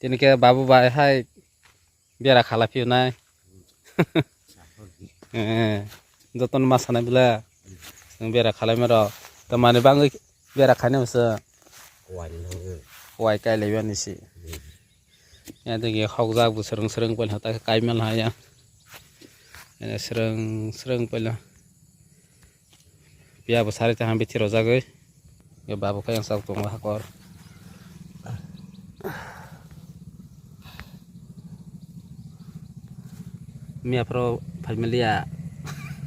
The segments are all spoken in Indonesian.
Tini ke babu bai hai biara khala piu nai. Joton masana bila biara khala mero tamane bangi biara khane masa wai kai lewan isi. Ya degi khawjak bu sereng pal hata kai mel ha ya. Ya sereng pal. Biya besar ta hambi tiro jagai. Ya babu ka yang sak tong hakor. Mia pro familia.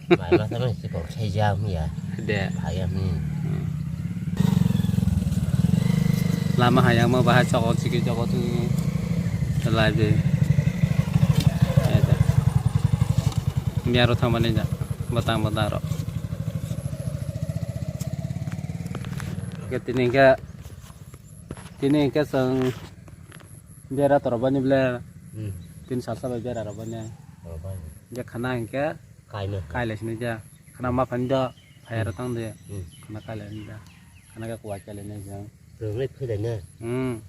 Mai mà thằng này chỉ có xây dao mới à? De. Phải em đi. Lama hayang mau bahas cokot sih cokot tu live deh. Miaro thang mana ja, batang ro. Tini ke sang biara terobanya bila tin salsa biara terobanya. Dia kena ke kai les ni ja, kena makan ja, air tang dia, kena kai les ni ja, kena ke kuat kali ni ja. Rồi lấy phơi này.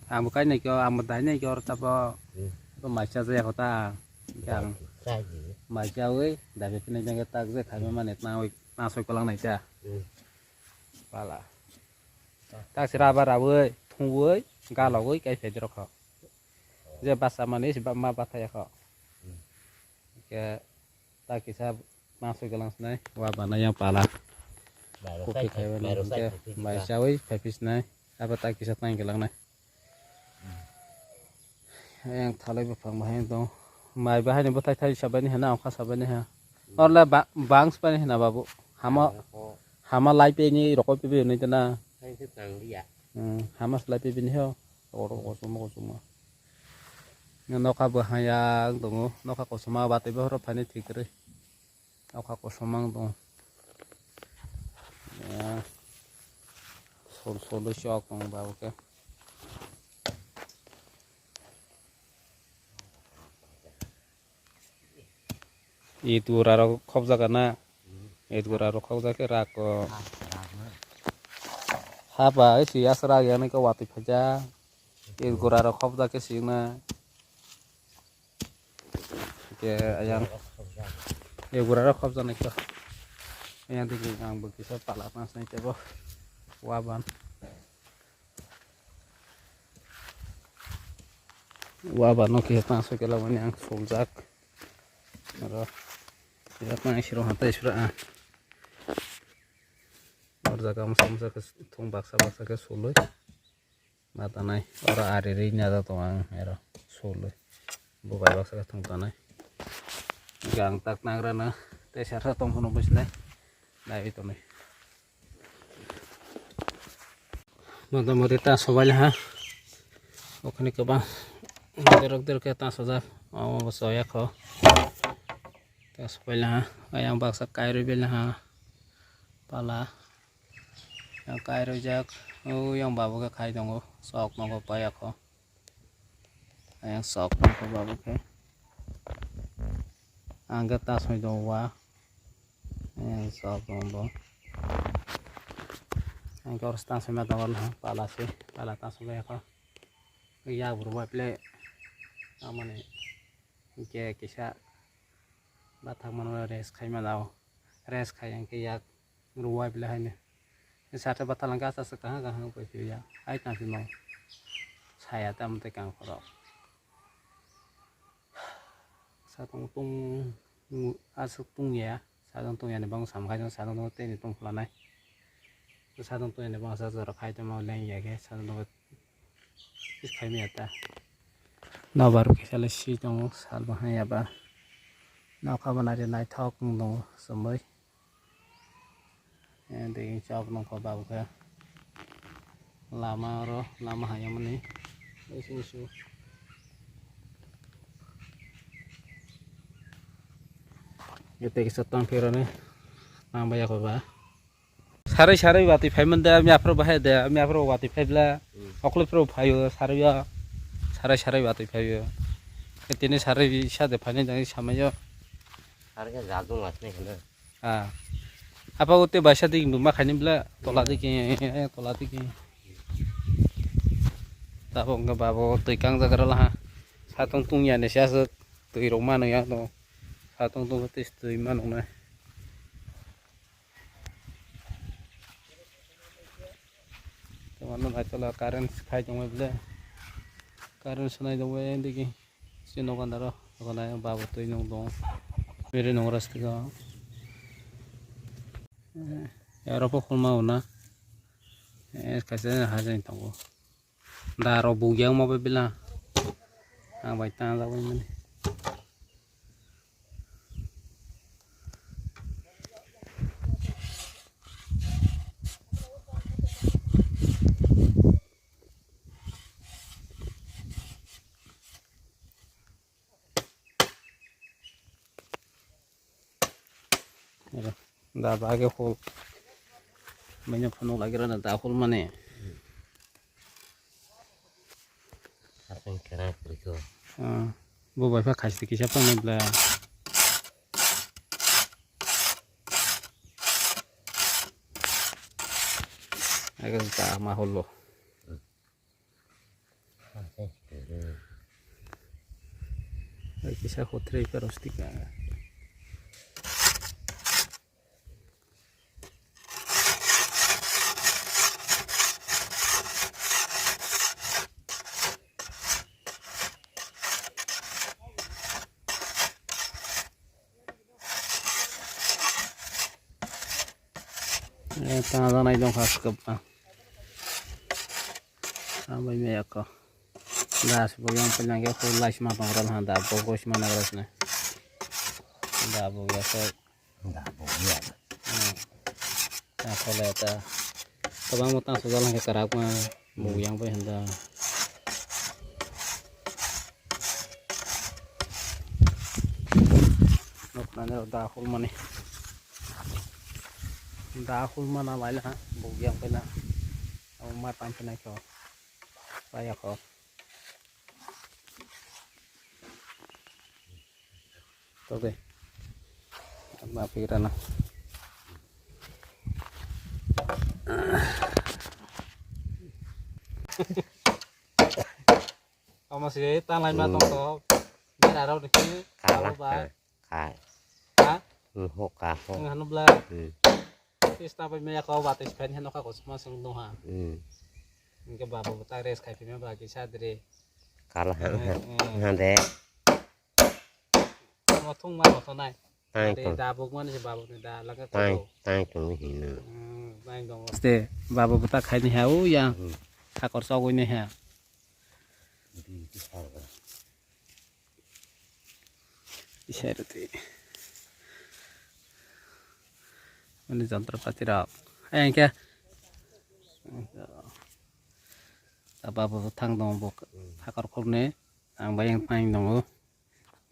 Ang cái này cho ang một này cho tao có máy cha dây ta, chẳng Sai gì? máy cha ấy, đại việt này chẳng cái ta dây thay mà net nào soi kolang này cha, pala, ta sẽ ra bà với thùng với, gà lẩu với cái phải được không? Giờ bắt sama này sẽ bắt ma bắt thay không? Cái ta kisah masuk kolang này, wah mana yang pala, kopi kayu này, cái máy cha ấy phải pis này. Apa tak kisah tanya kelang nih yang thalai bapang mahen dong mai bahan yang botai thai sabani hana angka sabani ha orla bang sabani hana babu hama lai pe ni rokoi pe ni tana Hay thức ăn đi ạ. hama lai pe ni ho oro kosuma no ka bahaya dong no ka kosuma bate be horo phani thik re no ka kosumang dong ya solo shock dong babu ke itu raro khobja kana itu raro khobja ke rako haba si asra ya ne ko wati phaja itu raro khobja ke sina ke ayang itu raro khobja ne ko ayang ti ang bukisa pala nas ne tebo waban no ke tanso ke lawan yang soljak ro ya pan isro hata isra और जगह में समझा के तुम बक्सा के सोलो माता नहीं और आरे रे न्यादा तो मेरा सोलो बुबाई बक्सा के तुम ता नहीं gang tak nangra na te sarsa tong hono bisle na itu nih moda ta sobal ha okhani ke bang der ke ta soja o soya kho ta sobal ha ayang baksa kairo bel ha pala yang kairo jak yang babu ke khai dong sok no pa ya kho ayang sok no ko babu ke angkat tas mai dong wa ayang sok dong ang kau restan sama tawar lah pala tas sama ya kau ya berubah play apa nih kayak kisah batang mana res kai malau res kai yang kayak berubah play ini saat batang langkah sekarang pergi ya ayo nanti mau saya tam tekan korok satu tung asuk tung ya satu tung yang bang sama kayak satu tung ini tung pelanai साधन तो इन्हें बहुत ज़्यादा रखाई तो मैं लेंगे या क्या साधन तो इस खाई में आता नौ बार के साले सी तो साल बहाने या बा नौ का बना रहे नाइट हॉक नो समय देखिए चौक नो को बाबू का lama hanya meni isu itu kisah tentang firman nambah ya kau bah सारे बाती फाइमन दे मैं afro बाहे दे मैं afro बाती फाइबला अकले प्रो फाइयो सारे बाती फाइयो इतने सारे विषय दे फाइने जाने समय सारे का जादू मचने के लिए apa utte bahasa di rumah खाने बला तोला दी की Tabo nggak babo tui kang jaga lah. Satong tungnya nih siasa tui rumah nih ya tuh. Satong tung tis tui mana nih. Teman-teman itu lah karen kai jong bela. Karen sunai jong bela ini si nokan daro nokan ayam babo tui nong dong. Mere nong ras tiga. Ya ropo kulma una. Kasih hajar itu. Daro bujang mau bela. Baik tangan lah ini. Dah bagai hol. Banyak penuh lagi rana dah hol mana? Apa yang kena itu? Bu bapak kasih kisah apa nih bela? Agak tak mahal loh. Kisah hotel terus tiga. Tangan naik dong khas kepa. Sampai meyak kok. Dah sebagian penyakit kulai semua pengorang handa pokok semua nagrasnya. Dah boleh saya. Dah boleh. Nah kalau itu, kabang mau tang sudah lagi kerap mah mau yang apa handa. Nuk nanya udah hul mana? Dahul mana lagi lah, buang pernah, umat pernah kau, saya kau. Oke, apa pikiran lah? Kau masih tangan lain matang kau, biar arau deh, kalau baik, Kai. ah, Hokah. nggak nubla. Sista pa miya ko batis pen heno ka ko masang nuha. Ingke babo ta res kai pime ba ki sadre. Kalah hande. Mo thung ma mo thonai. Tang De da bok man si babo ni da la ka tang ko. tang tung hin. Nai dong. Ste babo ta khai ni ha u ya. Ka kor so go ni ha. Isharati. Ini যন্ত্রপাতি rak. Engke. Apa thang dong bok. Hakor khurne. Ang bayang paing dong.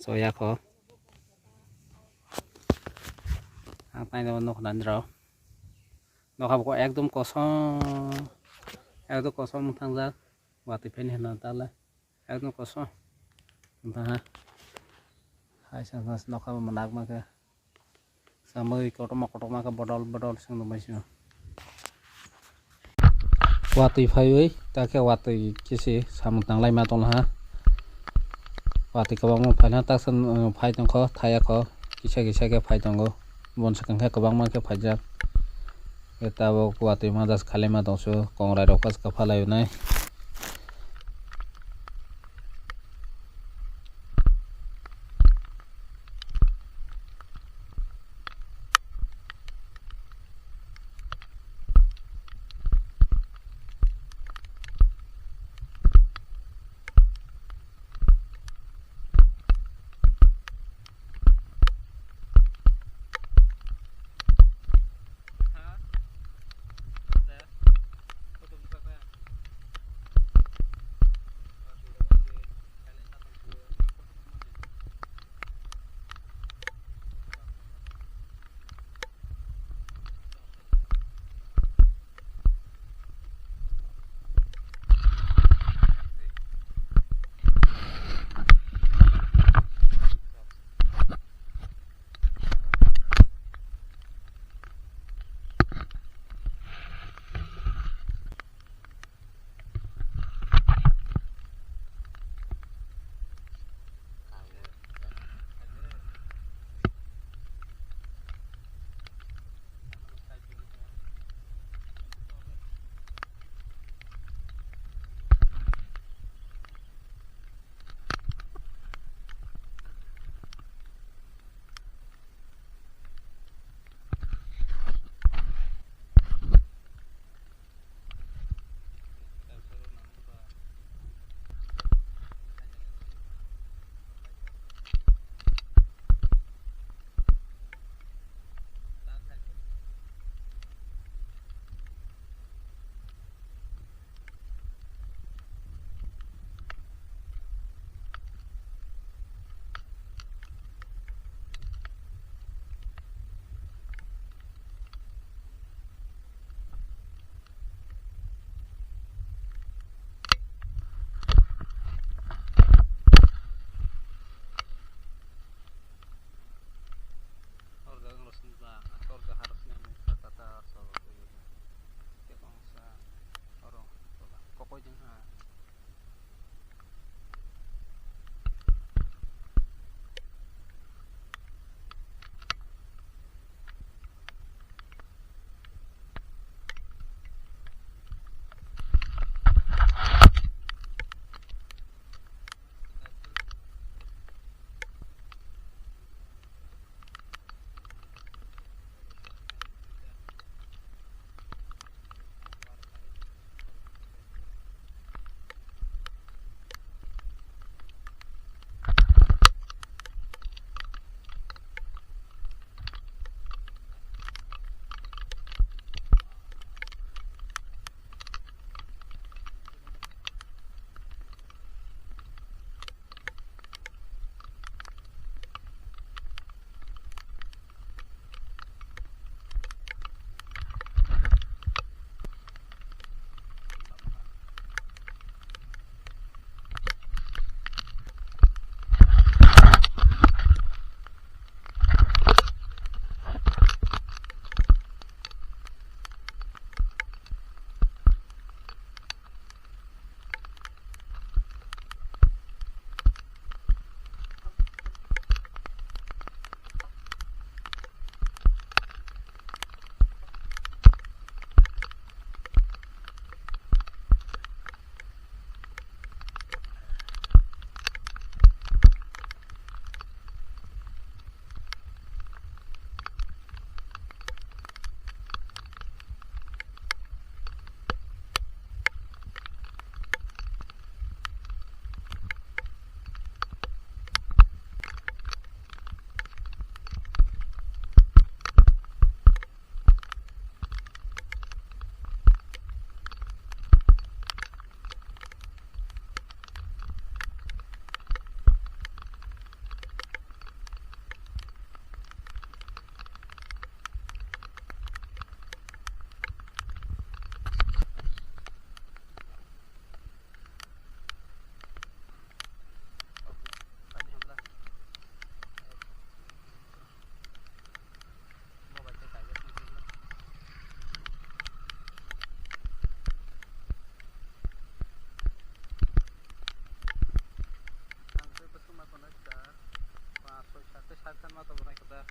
Soya ko. Ang paing dong nok nandro. Nok ko ekdom kosong. Ekdom kosong thang ra. Wati pen hena tala. Ekdom kosong. Entah. Hai sang nok menak maka. Sampai kotoma ke bodol sang domai sih. Wati phai ta ke wati kisi samtang lai ma tong ha. Wati kabang mo phai na ta san phai tong ko thaya ko kisa ke phai tong go bon sakang ke kabang ma ke phai jak. Eta bo wati ma das khale ma tong so kongrai rokas ka phalai nai. mata berai kata.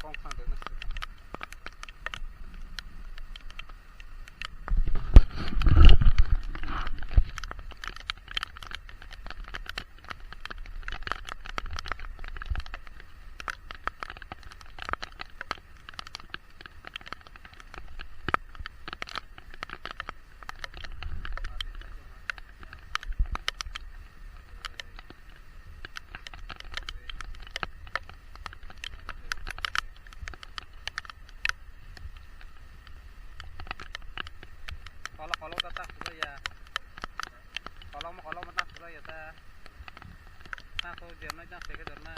Con sang được này. Kalau tetap juga ya. Kalau tetap juga ya ta. Nah, kalau jamnya jangan pakai jamnya.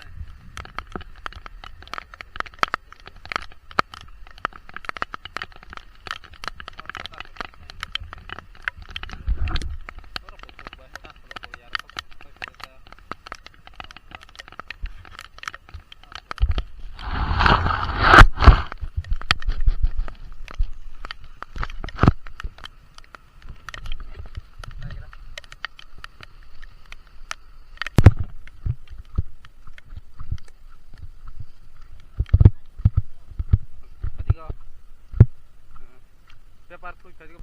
Prepare tuh jadi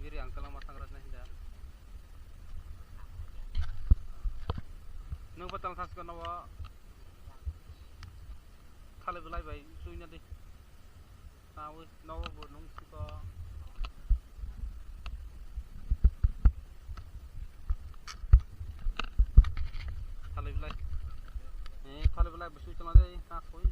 diri angkal matang rasanya tidak. Nung betul khas kono wa Thale belai bai suinya di. Tahu nawa bonung siko. Thale belai. Thale belai besu cuma deh tak koi.